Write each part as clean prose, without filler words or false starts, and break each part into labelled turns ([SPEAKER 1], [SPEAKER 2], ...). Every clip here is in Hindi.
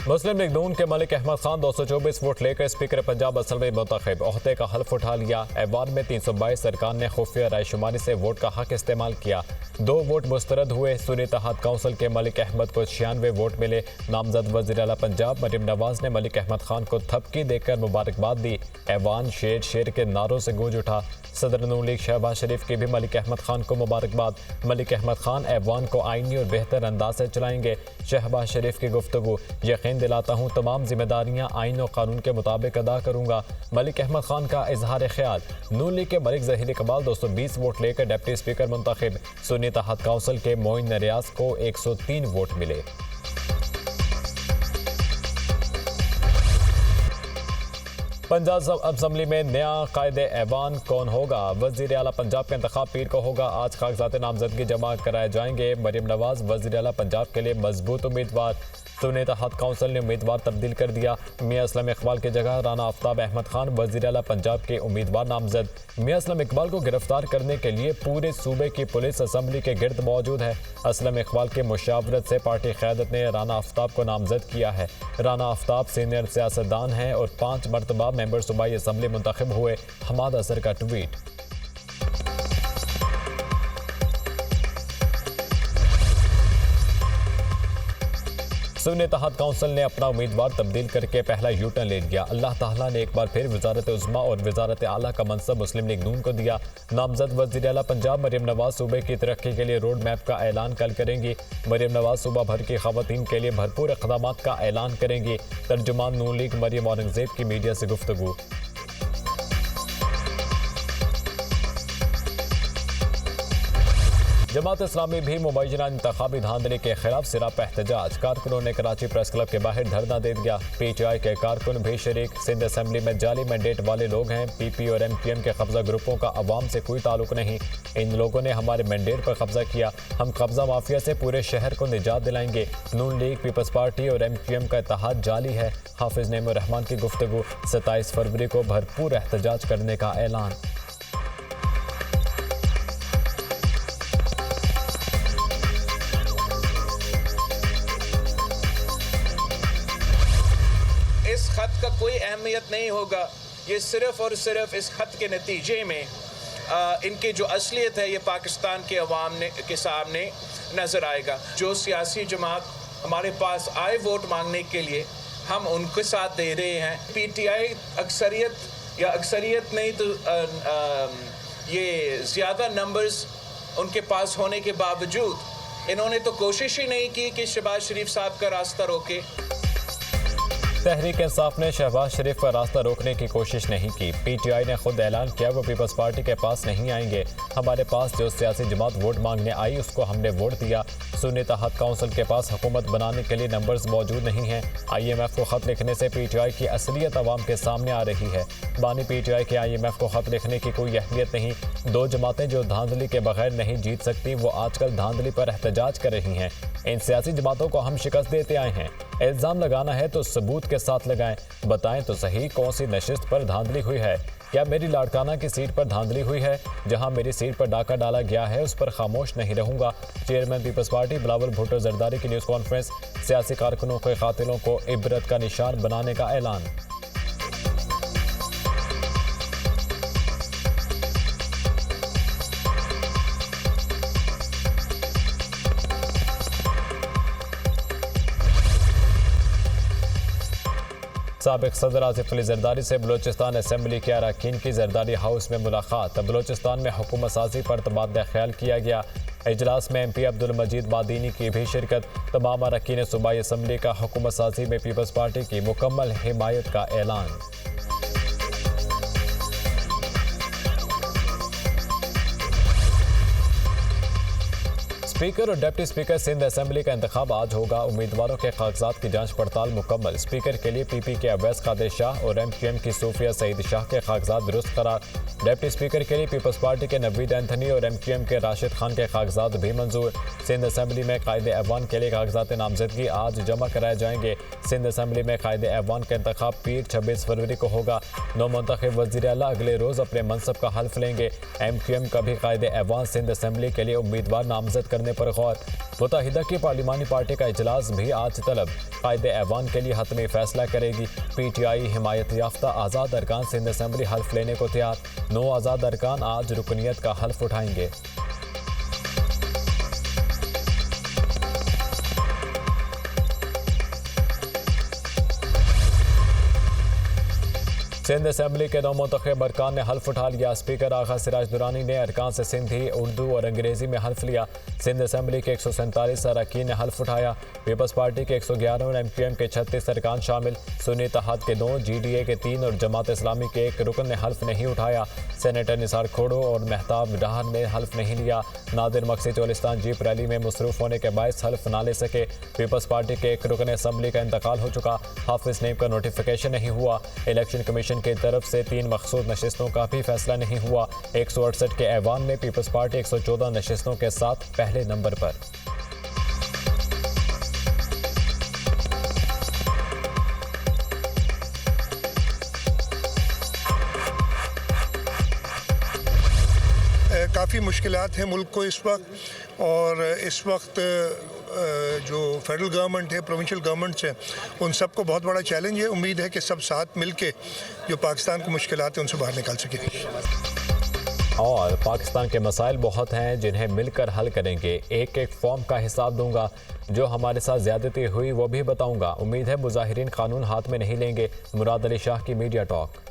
[SPEAKER 1] मुस्लिम लीग नून के मलिक अहमद खान 224 वोट लेकर स्पीकर पंजाब असम्बली मुंतखब, ओहदे का हल्फ उठा लिया। ऐवान में 322 अरकान ने खुफिया रायशुमारी से वोट का हक इस्तेमाल किया। 2 वोट मुस्तरद हुए। सुन्नी इत्तेहाद काउंसिल के मलिक अहमद को 96 वोट मिले। नामजद वज़ीर आला पंजाब मरियम नवाज ने मलिक अहमद खान को थपकी देकर मुबारकबाद दी। ऐवान शेर शेर के नारों से गूंज उठा। सदर नून लीग शहबाज शरीफ की भी मलिक अहमद खान को मुबारकबाद। मलिक अहमद खान ऐवान को आईनी और बेहतर अंदाज से चलाएंगे। शहबाज शरीफ की गुफ्तगू, यकीन दिलाता हूँ तमाम जिम्मेदारियाँ आइन और कानून के मुताबिक अदा करूँगा। मलिक अहमद खान का इजहार ख्याल। नून लीग के मलिक ज़हीर इकबाल 220 वोट लेकर डिप्टी स्पीकर मुंतखब। सुन्नी इत्तेहाद काउंसिल के मोइन रियाज को 103 वोट मिले। पंजाब असम्बली में नया कायदे ऐवान कौन होगा? वज़ीर आला पंजाब का इंतखाब पीर को होगा। आज कागजात नामजदगी जमा कराए जाएंगे। मरियम नवाज वज़ीर आला पंजाब के लिए मजबूत उम्मीदवार। सुन्नी इत्तेहाद काउंसिल ने उम्मीदवार तब्दील कर दिया। मियां असलम इकबाल की जगह राना आफ्ताब अहमद खान वज़ीर आला पंजाब के उम्मीदवार नामजद। मियां असलम इकबाल को गिरफ्तार करने के लिए पूरे सूबे की पुलिस असम्बली के गिर्द मौजूद है। असलम इकबाल की मुशावरत से पार्टी क़यादत ने राना आफ्ताब को नामजद किया है। राना आफ्ताब सीनियर सियासतदान हैं और 5 मरतबा मेंबर सूबाई असम्बली मुंतखब हुए। हमाद असर का ट्वीट। सुन्नी इत्तेहाद काउंसिल ने अपना उम्मीदवार तब्दील करके पहला यू टर्न ले लिया। अल्लाह ताला ने एक बार फिर वजारत उज़्मा और वजारत आला का मनसब मुस्लिम लीग नून को दिया। नामजद वज़ीर आला पंजाब मरियम नवाज सूबे की तरक्की के लिए रोड मैप का ऐलान कल करेंगी। मरियम नवाज सूबा भर की ख़वातीन के लिए भरपूर इक़दामात का ऐलान करेंगी। तर्जुमान नून लीग मरियम औरंगज़ेब की मीडिया से गुफ्तगू। जमात इस्लामी भी मुबैना इंतखाबी धांधली के खिलाफ सिराप एहतजाज। कारकुनों ने कराची प्रेस क्लब के बाहर धरना दे दिया। PTI के कारकुन भी शरीक। सिंध असम्बली में जाली मैंडेट वाले लोग हैं। PP और MQM के कब्जा ग्रुपों का अवाम से कोई ताल्लुक नहीं। इन लोगों ने हमारे मैंडेट पर कब्जा किया। हम कब्जा माफिया से पूरे शहर को निजात दिलाएंगे। नून लीग, पीपल्स पार्टी और MQM का इत्तेहाद जाली है। हाफिज नईम रहमान की गुफ्तगू। 27 फरवरी को भरपूर एहतजाज करने का ऐलान।
[SPEAKER 2] इस खत का कोई अहमियत नहीं होगा। ये सिर्फ और सिर्फ इस खत के नतीजे में इनकी जो असलियत है ये पाकिस्तान के अवाम के सामने नज़र आएगा। जो सियासी जमात हमारे पास आए वोट मांगने के लिए, हम उनके साथ दे रहे हैं। PTI अक्सरियत या अक्सरियत नहीं तो ये ज़्यादा नंबर्स उनके पास होने के बावजूद इन्होंने तो कोशिश ही नहीं की कि शहबाज शरीफ साहब का रास्ता रोके।
[SPEAKER 1] तहरीक इंसाफ ने शहबाज शरीफ का रास्ता रोकने की कोशिश नहीं की। PTI ने खुद ऐलान किया वो पीपल्स पार्टी के पास नहीं आएंगे। हमारे पास जो सियासी जमात वोट मांगने आई उसको हमने वोट दिया। सुन्नी इत्तेहाद काउंसिल के पास हुकूमत बनाने के लिए नंबर्स मौजूद नहीं हैं। IMF को ख़त लिखने से PTI की असलियत अवाम के सामने आ रही है। बानी PTI के IMF को ख़त लिखने की कोई अहमियत नहीं। 2 जमातें जो धांधली के बगैर नहीं जीत सकती वो आजकल धांधली पर एहतजाज कर रही हैं। इन सियासी जमातों को हम शिकस्त देते आए हैं। इल्ज़ाम लगाना है तो सबूत के साथ लगाएं। बताएं तो सही कौन सी नशिस्त पर धांधली हुई है। क्या मेरी लाड़काना की सीट पर धांधली हुई है? जहां मेरी सीट पर डाका डाला गया है उस पर खामोश नहीं रहूंगा। Chairman People's Party Bilawal Bhutto Zardari की न्यूज़ कॉन्फ्रेंस। सियासी कारकुनों के कातिलों को इबरत का निशान बनाने का ऐलान। साबिक सदर आसिफ अली जरदारी से बलोचिस्तान असम्बली के अरकान की जरदारी हाउस में मुलाकात। बलोचिस्तान में हुकूमत साजी पर तबादला ख्याल किया गया। इजलास में MP अब्दुल मजीद बादीनी की भी शिरकत। तमाम अरकान सूबाई असम्बली का हुकूमत साजी में पीपल्स पार्टी की मुकम्मल हिमायत का ऐलान। स्पीकर और डिप्टी स्पीकर सिंध असम्बली का इंतखाब आज होगा। उम्मीदवारों के कागजात की जांच पड़ताल मुकम्मल। स्पीकर के लिए PP के अवैस कादिर शाह और MQM की सूफिया सईद शाह के कागजात दुरुस्त करार। डिप्टी स्पीकर के लिए पीपल्स पार्टी के नवीद एंथनी और MQM के राशिद खान के कागजात भी मंजूर। सिंध असम्बली में कायदे ऐवान के लिए कागजात नामजदगी आज जमा कराए जाएंगे। सिंध असम्बली में कायदे ऐवान का इंतखाब पीर 26 फरवरी को होगा। नौ मुंतखब वज़ीर आला अगले रोज़ अपने मनसब का हल्फ लेंगे। MQM का भी कायदे ऐवान सिंध असम्बली के लिए उम्मीदवार नामजद करने करने पर गौर। मुत्तहिदा की पार्लिमानी पार्टी का इजलास भी आज तलब। कायदे ऐवान के लिए हतमी फैसला करेगी। PTI हिमायत याफ्ता आज़ाद अरकान सिंध असम्बली हल्फ लेने को तैयार। 9 आज़ाद अरकान आज रुकनीत का हल्फ उठाएंगे। सिंध असम्बली के 9 मुंतखब अरकान ने हल्फ उठा लिया। स्पीकर आगा सिराज दुरानी ने अरकान से सिंधी, उर्दू और अंग्रेजी में हल्फ लिया। सिंध असम्बली के 147 अरकान ने हल्फ उठाया। पीपल्स पार्टी के 111 और MQM के 36 अरकान शामिल। सुन्नी इत्तेहाद के 2, GDA के 3 और जमात इस्लामी के 1 रुकन ने हल्फ नहीं उठाया। सेनेटर निसार खोड़ो और मेहताब डाहर ने हल्फ नहीं लिया। नादिर मक्सी चोलिस्तान जीप रैली में मसरूफ होने के बायस हल्फ ना ले सके। पीपल्स पार्टी के 1 रुकन असम्बली का इंतकाल हो चुका। हाफिज नेम का नोटिफिकेशन नहीं हुआ। इलेक्शन कमीशन की तरफ से 3 मखसूस नशिस्तों का भी फैसला नहीं हुआ। 168 के ऐवान में पीपल्स पार्टी 114 नशिस्तों के साथ पहले नंबर पर।
[SPEAKER 3] काफ़ी मुश्किलात हैं मुल्क को इस वक्त, और इस वक्त जो फेडरल गवर्नमेंट है, प्रोविंशियल गवर्नमेंट्स हैं, उन सबको बहुत बड़ा चैलेंज है। उम्मीद है कि सब साथ मिलके जो पाकिस्तान की मुश्किलात हैं उनसे बाहर निकाल सकें।
[SPEAKER 1] और पाकिस्तान के मसाइल बहुत हैं जिन्हें मिलकर हल करेंगे। एक एक फॉर्म का हिसाब दूंगा। जो हमारे साथ ज्यादती हुई वो भी बताऊंगा। उम्मीद है मुजाहिरीन कानून हाथ में नहीं लेंगे। मुराद अली शाह की मीडिया टॉक।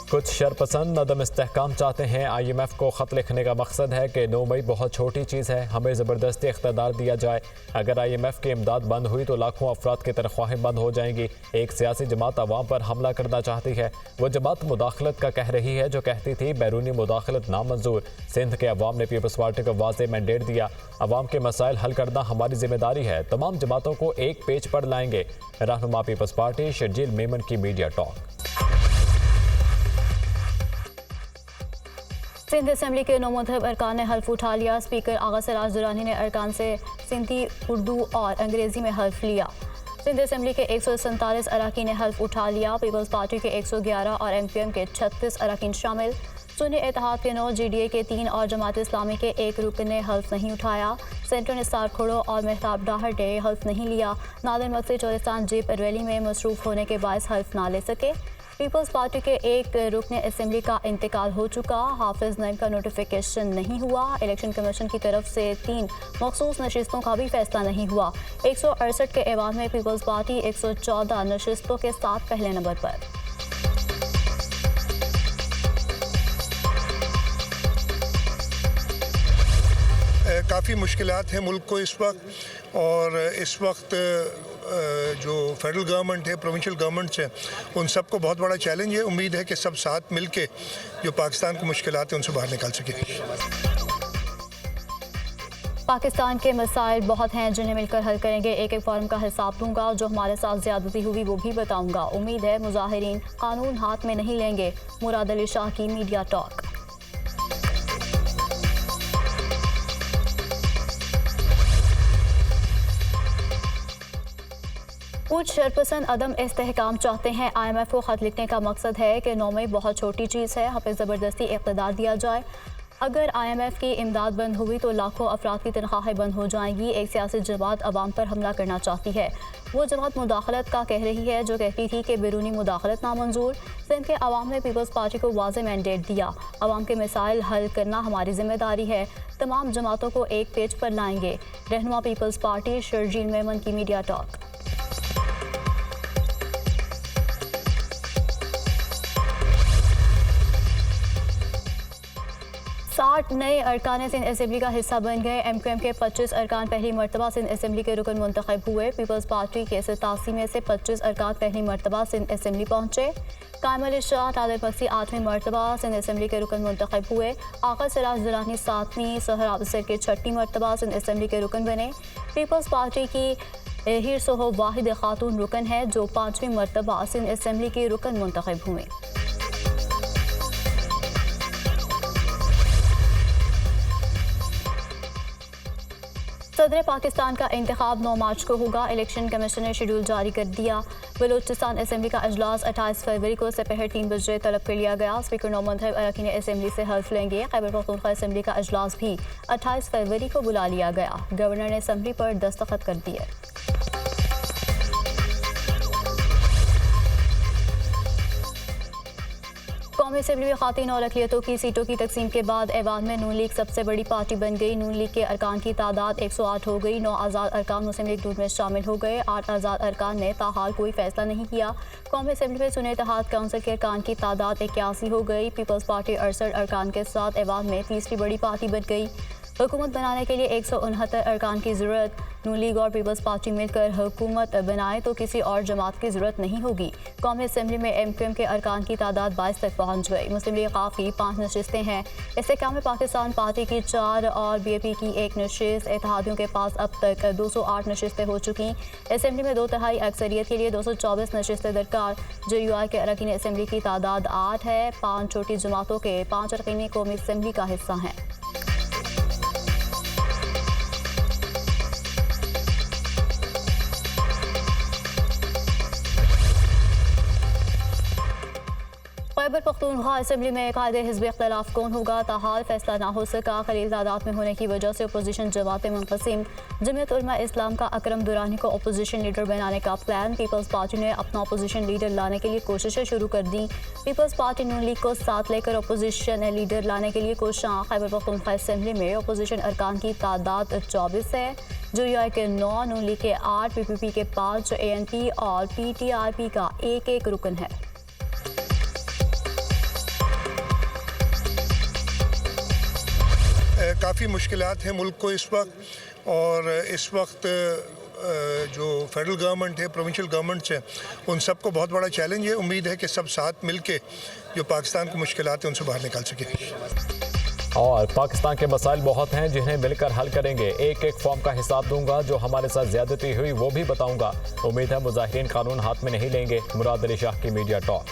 [SPEAKER 1] कुछ शरपसंद अदम इस्तेहकाम चाहते हैं। IMF को ख़त लिखने का मकसद है कि 9 मई बहुत छोटी चीज़ है, हमें ज़बरदस्ती इख्तियार दिया जाए। अगर IMF की इमदाद बंद हुई तो लाखों अफराद की तनख्वाहें बंद हो जाएंगी। एक सियासी जमात अवाम पर हमला करना चाहती है। वो जमात मुदाखलत का कह रही है जो कहती थी बैरूनी मुदाखलत नामंजूर। सिंध के अवाम ने पीपल्स पार्टी को वाज़ेह मैंडेट दिया। अवाम के मसाइल हल करना हमारी जिम्मेदारी है। तमाम जमातों को एक पेज पर लाएंगे। रहनुमा पीपल्स पार्टी शर्जील मेमन की मीडिया टॉक।
[SPEAKER 4] सिंध असम्बली के 9 मुंतखब अरकान ने हल्फ उठा लिया। स्पीकर आगा सिराज दुरानी ने अरकान से सिंधी, उर्दू और अंग्रेज़ी में हल्फ लिया। सिंध असम्बली के 147 अरकान ने हल्फ उठा लिया। पीपल्स पार्टी के 111 और MQM के 36 अरकान शामिल। सुन्नी इत्तेहाद के 9, GDA के 3 और जमात इस्लामी के 1 रुकन ने हल्फ नहीं उठाया। सेनेटर निसार खोड़ो और मेहताब डाहर ने हल्फ नहीं लिया। नादिर मक्सी चोलिस्तान जीप रैली में मसरूफ होने के बायस हल्फ ना ले सके। पीपल्स पार्टी के 1 रुकन असम्बली का इंतकाल हो चुका। हाफिज नईम का नोटिफिकेशन नहीं हुआ। इलेक्शन कमीशन की तरफ से 3 मखसूस नशिस्तों का भी फैसला नहीं हुआ। 168 के ऐवान में पीपल्स पार्टी 114 नशिस्तों के साथ पहले नंबर पर।
[SPEAKER 3] काफ़ी मुश्किलात हैं मुल्क को इस वक्त, और इस वक्त जो फेडरल गवर्नमेंट है, प्रोविंशियल गवर्नमेंट्स हैं, उन सबको बहुत बड़ा चैलेंज है। उम्मीद है कि सब साथ मिलके जो पाकिस्तान की मुश्किलात हैं उनसे बाहर निकाल सकें।
[SPEAKER 4] पाकिस्तान के मसाइल बहुत हैं जिन्हें मिलकर हल करेंगे। एक एक फॉर्म का हिसाब दूंगा। जो हमारे साथ ज्यादती हुई वो भी बताऊंगा। उम्मीद है मुजाहिरीन कानून हाथ में नहीं लेंगे। मुराद अली शाह की मीडिया टॉक। कुछ शरपसंद अदम इस्तेहकाम चाहते हैं। IMF को ख़त लिखने का मकसद है कि 9 मई बहुत छोटी चीज़ है, हमें ज़बरदस्ती इक़्तिदार दिया जाए। अगर IMF की इमदाद बंद हुई तो लाखों अफराद की तनख्वाहें बंद हो जाएंगी। एक सियासी जमात अवाम पर हमला करना चाहती है। वो जमात मुदाखलत का कह रही है जो कहती थी कि बैरूनी मुदाखलत नामंजूर। सिंध के अवाम ने पीपल्स पार्टी को वाज़ेह मैंडेट दिया। अवाम के मसाइल हल करना हमारी जिम्मेदारी है। तमाम जमातों को एक पेज पर लाएंगे। रहनुमा पीपल्स पार्टी शर्जील मेमन की मीडिया टॉक। 60 नए अरकान सिंध असम्बली का हिस्सा बन गए। MQM के 25 अरकान पहली मरतबा सिंध असम्बली के रुकन मुंतखब हुए। पीपल्स पार्टी के 87 में से 25 अरकान पहली मरतबा सिंध असम्बली पहुँचे। कायम शाह नादिर मक्सी 8वीं मरतबा सिंध असम्बली के रुकन मुंतखब हुए। आगा सिराज दुरानी 7वीं, सोहराब अफसर के 6ठी मरतबा सिंध असम्बली के रुकन बने। पीपल्स पार्टी की हिर सोहो वाहिद खातून रुकन है जो 5वीं मरतबा सिंध असम्बली के रुकन मुंतखब हुए। सदर पाकिस्तान का इंतखाब 9 मार्च को होगा। इलेक्शन कमीशन ने शेड्यूल जारी कर दिया। बलूचिस्तान असेंबली का अजलास 28 फरवरी को दोपहर 3 बजे तलब कर लिया गया। स्पीकर नौमंतखब अरकान असेंबली से हल्फ लेंगे। खैबर पख्तूनख्वा असेंबली का अजलास भी 28 फरवरी को बुला लिया गया। गवर्नर ने असेंबली पर दस्तखत कर दिए। कौमी असेंबली में खातीन और अक़लियतों की सीटों की तकसीम के बाद ऐवान में नून लीग सबसे बड़ी पार्टी बन गई। नून लीग के अरकान की तादाद 108 हो गई। 9 आज़ाद अरकान मुस्लिम लीग नून में शामिल हो गए। 8 आज़ाद अरकान ने ताहाल कोई फैसला नहीं किया। कौमी असेंबली में सुन्नी इत्तेहाद काउंसिल के अरकान की तादाद 81 हो गई। पीपल्स पार्टी 68 अरकान के साथ ऐवान में तीसरी बड़ी पार्टी बन गई। हुकूमत बनाने के लिए 169 अरकान की ज़रूरत। नून लीग और पीपल्स पार्टी मिलकर हुकूमत बनाए तो किसी और जमात की ज़रूरत नहीं होगी। कौमी असेंबली में MQM के अरकान की तादाद 22 तक पहुँच गई। मुस्लिम लीग काफ़ी 5 नशिस्तें हैं। इस्तेहकाम पाकिस्तान पार्टी की 4 और BAP की 1 नशिस्त। इत्तेहादियों के पास अब तक 208 नशिस्तें हो चुकी। असेंबली में 2/3 अक्सरियत के लिए 224 नशिस्तें दरकार। JUI के अरकान असेंबली की तादाद 8 है। 5 छोटी जमातों के 5 अरकान कौमी असेंबली का हिस्सा हैं। खैबर पख्तूनख्वा असेंबली में कायदे हिज़्ब इख्तिलाफ कौन होगा, ताहाल फैसला ना हो सका। खलील तादाद में होने की वजह से अपोजिशन जमातें मुनक़सिम। जमीयत उलमा इस्लाम का अकरम दुरानी को अपोजिशन लीडर बनाने का प्लान। पीपल्स पार्टी ने अपना अपोजिशन लीडर लाने के लिए कोशिशें शुरू कर दी। पीपल्स पार्टी नून लीग को साथ लेकर अपोजिशन लीडर लाने के लिए कोशिशां। खैबर पख्तूनख्वा असेंबली में अपोजिशन अरकान की तादाद 24 है। JUI के 9, नून लीग के 8, PPP के 5, ANP और PTRP का 1-1 रुकन है।
[SPEAKER 3] काफ़ी मुश्किलात हैं मुल्क को इस वक्त, और इस वक्त जो फेडरल गवर्नमेंट है, प्रोविंशियल गवर्नमेंट्स हैं, उन सबको बहुत बड़ा चैलेंज है। उम्मीद है कि सब साथ मिलके जो पाकिस्तान की मुश्किलात हैं उनसे बाहर निकाल सकें।
[SPEAKER 1] और पाकिस्तान के मसाइल बहुत हैं जिन्हें मिलकर हल करेंगे। एक फॉर्म का हिसाब दूंगा, जो हमारे साथ ज्यादती हुई वो भी बताऊंगा। उम्मीद है मुजाहिरीन कानून हाथ में नहीं लेंगे। मुराद अली शाह की मीडिया टॉक।